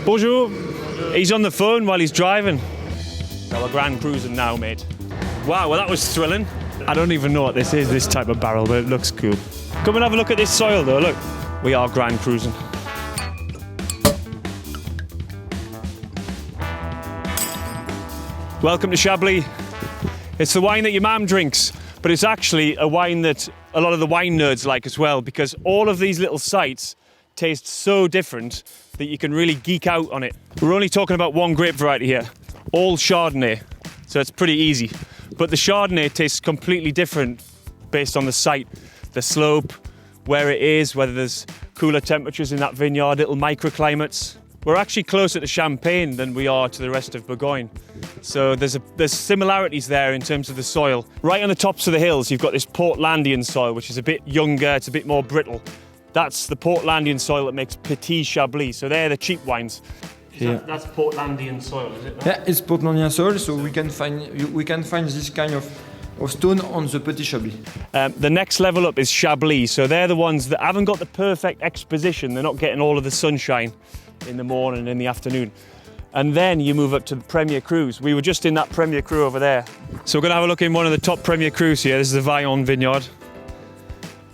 Bonjour. He's on the phone while he's driving. So we're Grand Cruising now, mate. Wow, well that was thrilling. I don't even know what this is, this type of barrel, but it looks cool. Come and have a look at this soil though, look. We are Grand Cruising. Welcome to Chablis. It's the wine that your mum drinks, but it's actually a wine that a lot of the wine nerds like as well, because all of these little sites taste so different that you can really geek out on it. We're only talking about one grape variety here, all Chardonnay, so it's pretty easy. But the Chardonnay tastes completely different based on the site, the slope, where it is, whether there's cooler temperatures in that vineyard, little microclimates. We're actually closer to Champagne than we are to the rest of Bourgogne. So there's similarities there in terms of the soil. Right on the tops of the hills, you've got this Portlandian soil, which is a bit younger, it's a bit more brittle. That's the Portlandian soil that makes Petit Chablis. So they're the cheap wines. That's Portlandian soil, is it? Yeah, it's Portlandian soil, so we can find this kind of stone on the Petit Chablis. The next level up is Chablis. So they're the ones that haven't got the perfect exposition. They're not getting all of the sunshine in the morning and in the afternoon. And then you move up to the Premier Crus. We were just in that Premier Cru over there. So we're going to have a look in one of the top Premier Crus here. This is the Vaillant vineyard.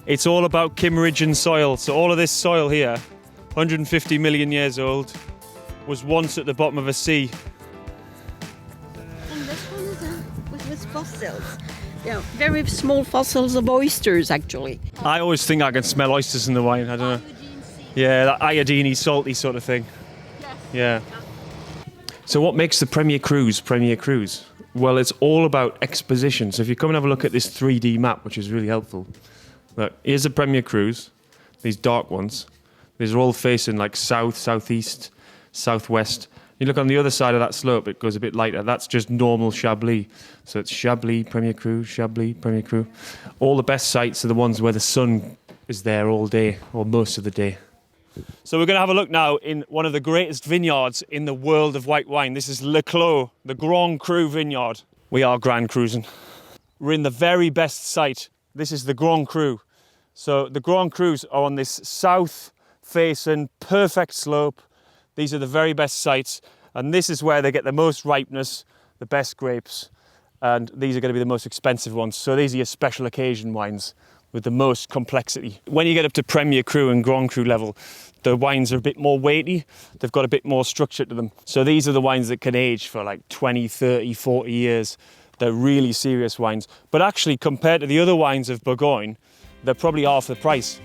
It's all about Kimmeridgian soil. So all of this soil here, 150 million years old, was once at the bottom of a sea. And this one is with fossils. Yeah, very small fossils of oysters, actually. I always think I can smell oysters in the wine. I don't know. Yeah, that iodine-y, salty sort of thing. Yes. Yeah. So what makes the Premier Crus? Well, it's all about exposition. So if you come and have a look at this 3D map, which is really helpful. Look, here's the Premier Crus, these dark ones. These are all facing like south, southeast, southwest. You look on the other side of that slope, it goes a bit lighter. That's just normal Chablis. So it's Chablis, Premier Cru, Chablis, Premier Cru. All the best sites are the ones where the sun is there all day, or most of the day. So we're going to have a look now in one of the greatest vineyards in the world of white wine. This is Le Clos, the Grand Cru vineyard. We are Grand Cruising. We're in the very best site. This is the Grand Cru. So the Grand Crus are on this south-facing, perfect slope. These are the very best sites, and this is where they get the most ripeness, the best grapes, and these are going to be the most expensive ones. So these are your special occasion wines with the most complexity. When you get up to Premier Cru and Grand Cru level, the wines are a bit more weighty, they've got a bit more structure to them. So these are the wines that can age for like 20, 30, 40 years. They're really serious wines. But actually, compared to the other wines of Bourgogne, they're probably half the price.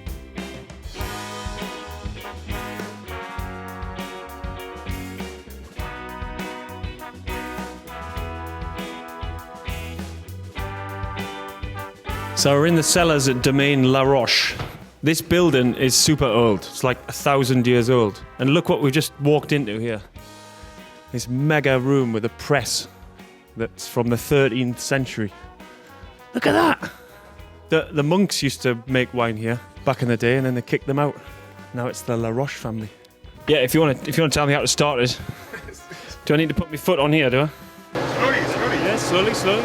So we're in the cellars at Domaine La Roche. This building is super old. It's like 1,000 years old. And look what we've just walked into here. This mega room with a press that's from the 13th century. Look at that! The monks used to make wine here back in the day, and then they kicked them out. Now it's the La Roche family. Yeah, if you want to tell me how to start it. Do I need to put my foot on here, do I? Slowly. Yeah, slowly.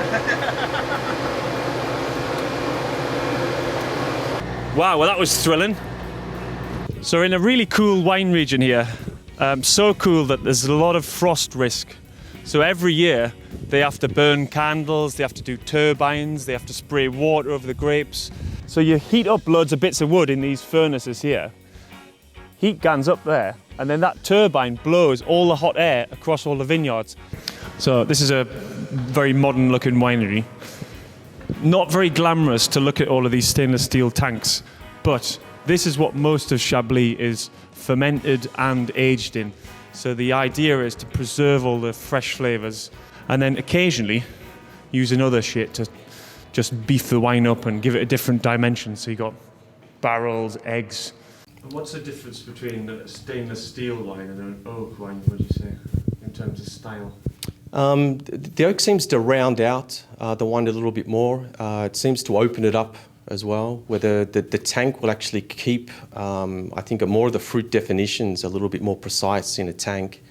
Wow, well that was thrilling. So we're in a really cool wine region here. So cool that there's a lot of frost risk. So every year they have to burn candles, they have to do turbines, they have to spray water over the grapes. So you heat up loads of bits of wood in these furnaces here. Heat guns up there, and then that turbine blows all the hot air across all the vineyards. So this is a very modern looking winery. Not very glamorous to look at all of these stainless steel tanks, but this is what most of Chablis is fermented and aged in. So the idea is to preserve all the fresh flavours and then occasionally using other shit to just beef the wine up and give it a different dimension. So you got barrels, eggs. And what's the difference between a stainless steel wine and an oak wine, would you say, in terms of style? The oak seems to round out the wine a little bit more. It seems to open it up as well, where the tank will actually keep, I think, more of the fruit definitions a little bit more precise in a tank.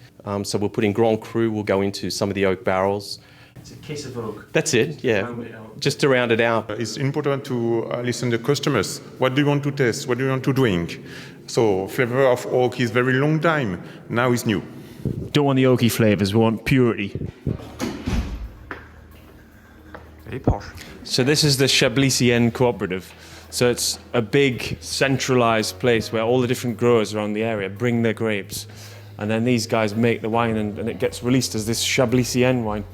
So we'll put in Grand Cru, we'll go into some of the oak barrels. It's a kiss of oak. That's it, yeah, just to round it out. It's important to listen to customers. What do you want to taste? What do you want to drink? So flavor of oak is very long time. Now it's new. Don't want the oaky flavours, we want purity. Very posh. So this is the Chablisienne cooperative. So it's a big centralised place where all the different growers around the area bring their grapes. And then these guys make the wine and it gets released as this Chablisienne wine.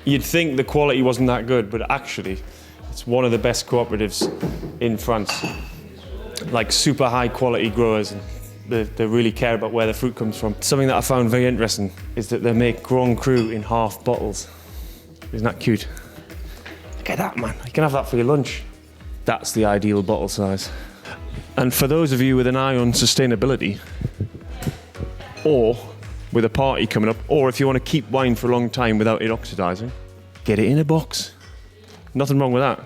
You'd think the quality wasn't that good, but actually it's one of the best cooperatives in France. Like super high quality growers. And they really care about where the fruit comes from. Something that I found very interesting is that they make Grand Cru in half bottles. Isn't that cute? Look at that, man. You can have that for your lunch. That's the ideal bottle size. And for those of you with an eye on sustainability, or with a party coming up, or if you want to keep wine for a long time without it oxidising, get it in a box. Nothing wrong with that.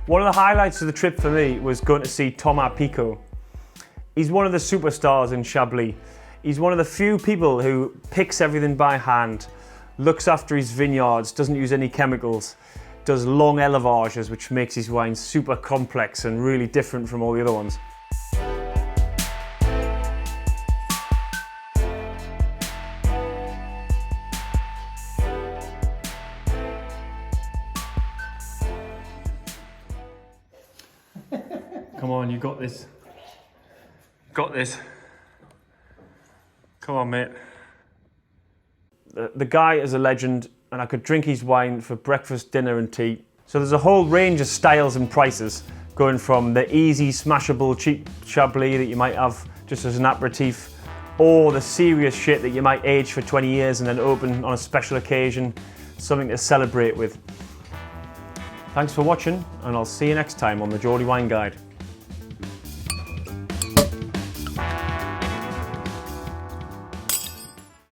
One of the highlights of the trip for me was going to see Thomas Picot. He's one of the superstars in Chablis. He's one of the few people who picks everything by hand, looks after his vineyards, doesn't use any chemicals, does long élevages, which makes his wine super complex and really different from all the other ones. Come on, you got this. Got this. Come on, mate. The guy is a legend, and I could drink his wine for breakfast, dinner, and tea. So there's a whole range of styles and prices, going from the easy, smashable, cheap Chablis that you might have just as an aperitif, or the serious shit that you might age for 20 years and then open on a special occasion, something to celebrate with. Thanks for watching, and I'll see you next time on the Geordie Wine Guide.